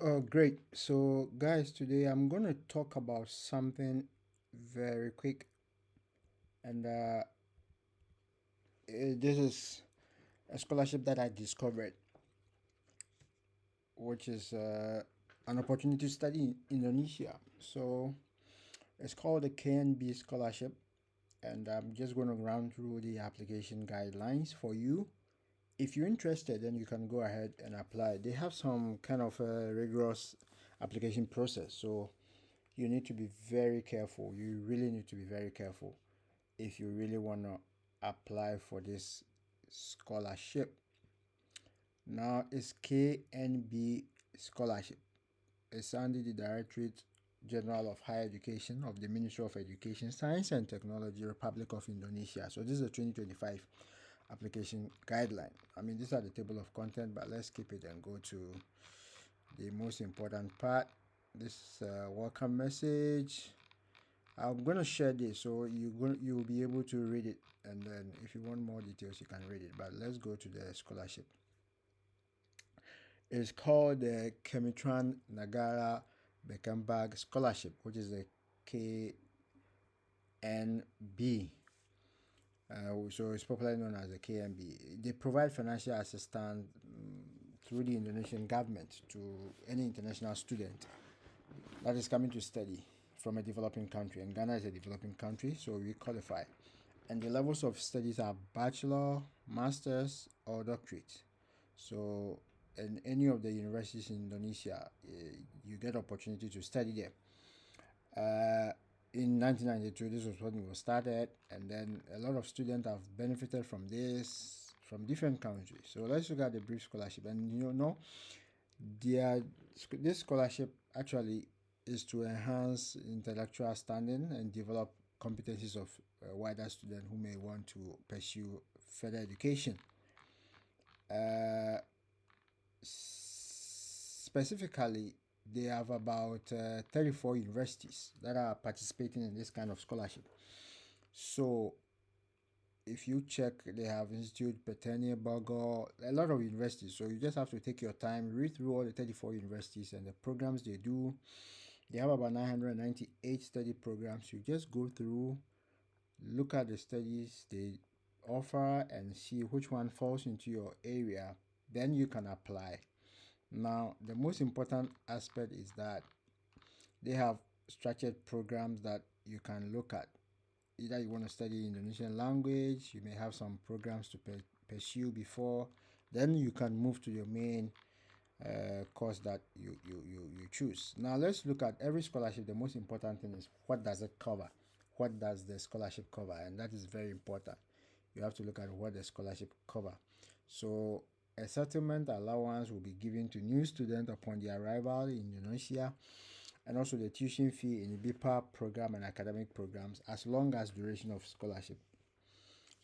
Oh, great. So, guys, today I'm going to talk about something very quick, and this is a scholarship that I discovered, which is an opportunity to study in Indonesia. So, it's called the KNB Scholarship, and I'm just going to run through the application guidelines for you. If you're interested, then you can go ahead and apply. They have some kind of a rigorous application process, so you need to be very careful. You really need to be very careful if you really want to apply for this scholarship. Now, it's KNB Scholarship. It's under the Directorate General of Higher Education of the Ministry of Education, Science and Technology, Republic of Indonesia. So this is a 2025 application guideline. I mean, these are the table of content, but let's keep it and go to the most important part. This welcome message. I'm gonna share this so you'll be able to read it, and then if you want more details you can read it. But let's go to the scholarship. It's called the Kemitran Nagara Beckenbach Scholarship, which is the KNB. So it's popularly known as the KNB. They provide financial assistance through the Indonesian government to any international student that is coming to study from a developing country, and Ghana is a developing country, so we qualify. And the levels of studies are bachelor, master's, or doctorate. So in any of the universities in Indonesia, you get opportunity to study there. In 1992, this was when it was started, and then a lot of students have benefited from this from different countries. So let's look at the brief scholarship, and this scholarship actually is to enhance intellectual standing and develop competencies of wider students who may want to pursue further education. Specifically, they have about 34 universities that are participating in this kind of scholarship. So if you check, they have Institute, Petania, Bogor, a lot of universities. So you just have to take your time, read through all the 34 universities and the programs they do. They have about 998 study programs. You just go through, look at the studies they offer, and see which one falls into your area. Then you can apply. Now, the most important aspect is that they have structured programs that you can look at. Either you want to study Indonesian language, you may have some programs to pursue before, then you can move to your main course that you choose. Now let's look at every scholarship. The most important thing is, what does it cover? What does the scholarship cover? And that is very important. You have to look at what the scholarship cover. So a settlement allowance will be given to new students upon their arrival in Indonesia, and also the tuition fee in the BIPA program and academic programs, as long as duration of scholarship.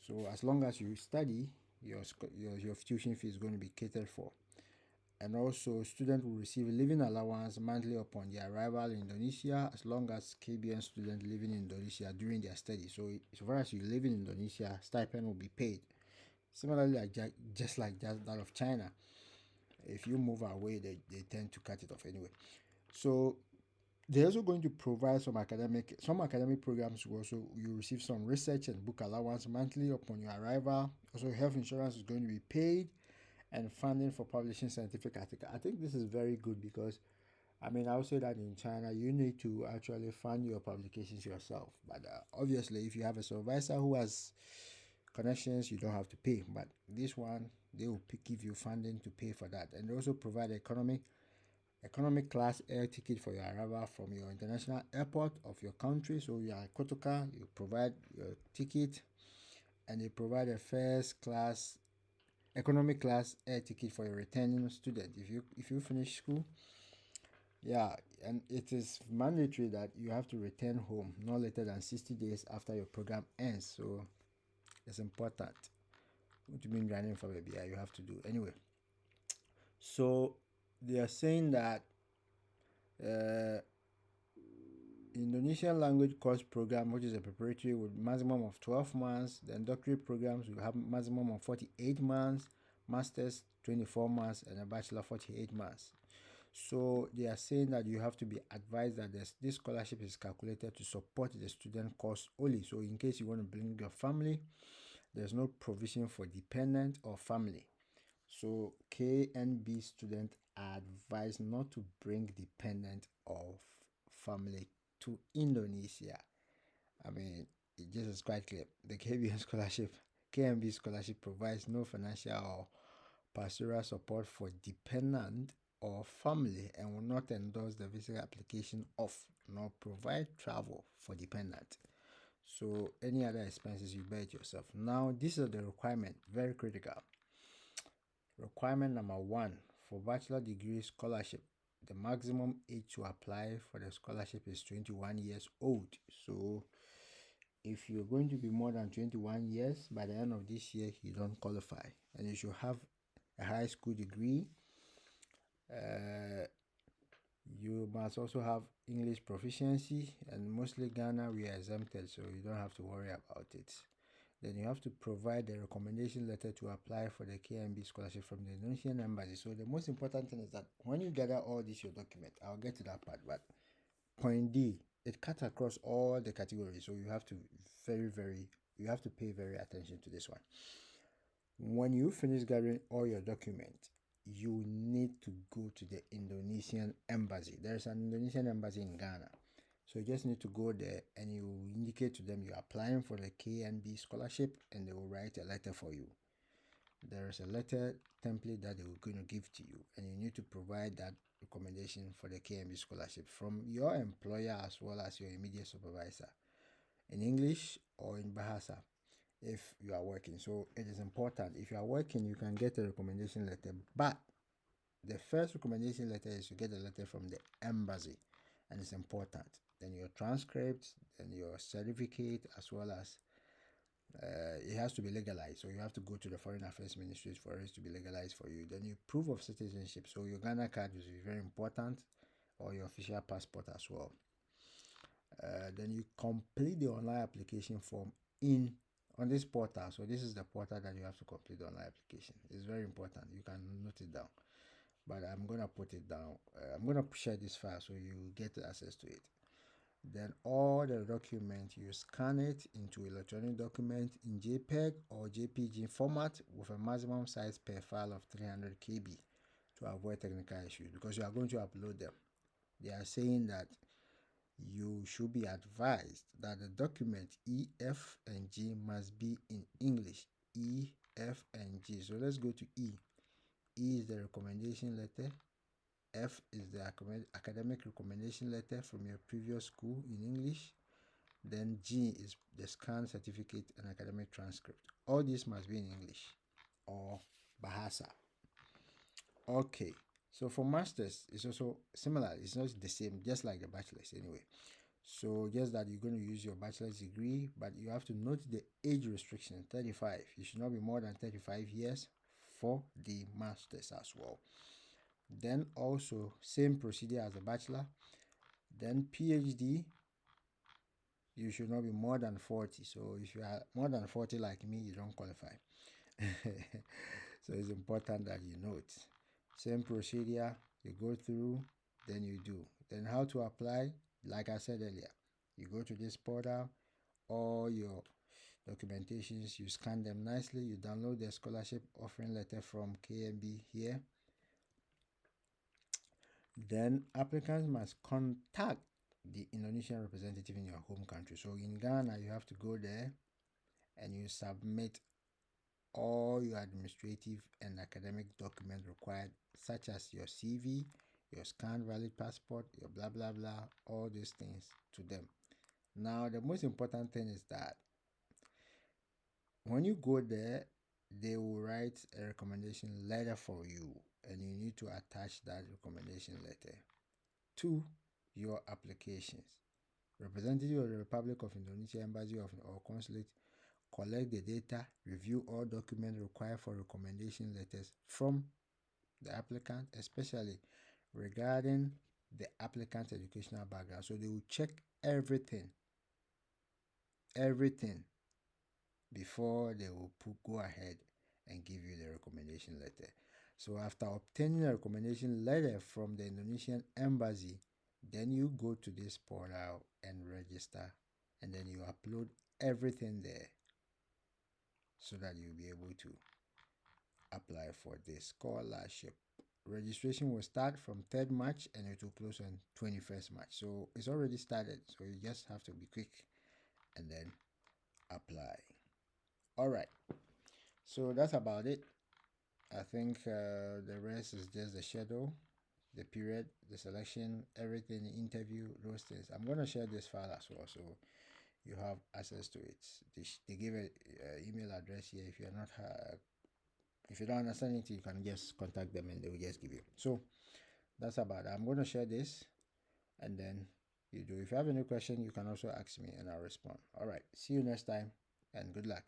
So as long as you study, your tuition fee is going to be catered for. And also, students will receive living allowance monthly upon their arrival in Indonesia, as long as KBN students living in Indonesia during their study. So as far as you live in Indonesia, stipend will be paid. Similarly, just like that of China. If you move away, they tend to cut it off anyway. So they're also going to provide some academic programs. You receive some research and book allowance monthly upon your arrival. Also, health insurance is going to be paid, and funding for publishing scientific articles. I think this is very good because, I mean, I would say that in China you need to actually fund your publications yourself. But obviously, if you have a supervisor who has connections, you don't have to pay. But this one, they will give you funding to pay for that, and they also provide economic class air ticket for your arrival from your international airport of your country. So you are Kotoka, you provide your ticket, and they provide a first class economic class air ticket for a returning student if you finish school. Yeah, and it is mandatory that you have to return home no later than 60 days after your program ends. So it's important. What you mean running for baby? You have to do anyway. So they are saying that Indonesian language course program, which is a preparatory with maximum of 12 months, then doctorate programs will have maximum of 48 months, masters 24 months, and a bachelor 48 months. So they are saying that you have to be advised that this scholarship is calculated to support the student cost only. So in case you want to bring your family, there's no provision for dependent or family. So KNB students are advised not to bring dependent or family to Indonesia. I mean, it just is quite clear. The KNB scholarship provides no financial or pastoral support for dependent or family and will not endorse the visa application of nor provide travel for dependent. So any other expenses you bear it yourself. Now this is the requirement, very critical. Requirement number 1 for bachelor degree scholarship. The maximum age to apply for the scholarship is 21 years old. So if you're going to be more than 21 years, by the end of this year, you don't qualify. And you should have a high school degree. You must also have English proficiency, and mostly Ghana we are exempted, so you don't have to worry about it. Then you have to provide the recommendation letter to apply for the KNB scholarship from the Indonesian embassy. So the most important thing is that when you gather all this your document, I'll get to that part, but point D, it cuts across all the categories, so you have to pay very attention to this one. When you finish gathering all your documents, you need to go to the Indonesian embassy. There's an Indonesian embassy in Ghana. So you just need to go there and you indicate to them you're applying for the KNB scholarship, and they will write a letter for you. There is a letter template that they will going to give to you, and you need to provide that recommendation for the KNB scholarship from your employer as well as your immediate supervisor in English or in Bahasa if you are working. So it is important. If you are working, you can get a recommendation letter, but the first recommendation letter is to get a letter from the embassy, and it's important. Then your transcript, then your certificate, as well as it has to be legalized. So you have to go to the Foreign Affairs Ministry for it to be legalized for you. Then your proof of citizenship. So your Ghana card is very important, or your official passport as well. Then you complete the online application form on this portal. So this is the portal that you have to complete the online application. It's very important. You can note it down, but I'm gonna put it down. I'm gonna share this file so you get access to it. Then all the documents, you scan it into electronic document in JPEG or JPG format with a maximum size per file of 300 KB to avoid technical issues, because you are going to upload them. They are saying that you should be advised that the document E, F, and G must be in English. E, F, and G. So let's go to E. E is the recommendation letter. F is the academic recommendation letter from your previous school in English. Then G is the scanned certificate and academic transcript. All this must be in English or Bahasa. Okay, so for masters, it's also similar. It's not the same, just like the bachelor's anyway. So just that you're going to use your bachelor's degree, but you have to note the age restriction, 35. You should not be more than 35 years for the masters as well. Then also same procedure as a bachelor. Then PhD, you should not be more than 40. So if you are more than 40 like me, you don't qualify. So it's important that you note. Same procedure, you go through, then you do. Then how to apply, like I said earlier, you go to this portal, all your documentations, you scan them nicely, you download the scholarship offering letter from KNB here. Then applicants must contact the Indonesian representative in your home country. So in Ghana, you have to go there and you submit all your administrative and academic documents required, such as your CV, your scanned valid passport, your blah blah blah, all these things to them. Now the most important thing is that when you go there, they will write a recommendation letter for you, and you need to attach that recommendation letter to your applications. Representative of the Republic of Indonesia Embassy or Consulate collect the data, review all documents required for recommendation letters from the applicant, especially regarding the applicant's educational background. So they will check everything before they will go ahead and give you the recommendation letter. So after obtaining a recommendation letter from the Indonesian embassy, then you go to this portal and register, and then you upload everything there so that you'll be able to apply for this scholarship. Registration will start from 3rd March and it will close on 21st March. So it's already started. So you just have to be quick and then apply. All right. So that's about it. I think the rest is just the schedule, the period, the selection, everything, the interview, those things. I'm going to share this file as well, so you have access to it. They give an email address here. If you don't understand it, you can just contact them and they will just give you. So that's about it. I'm going to share this and then you do. If you have any question, you can also ask me and I'll respond. All right. See you next time and good luck.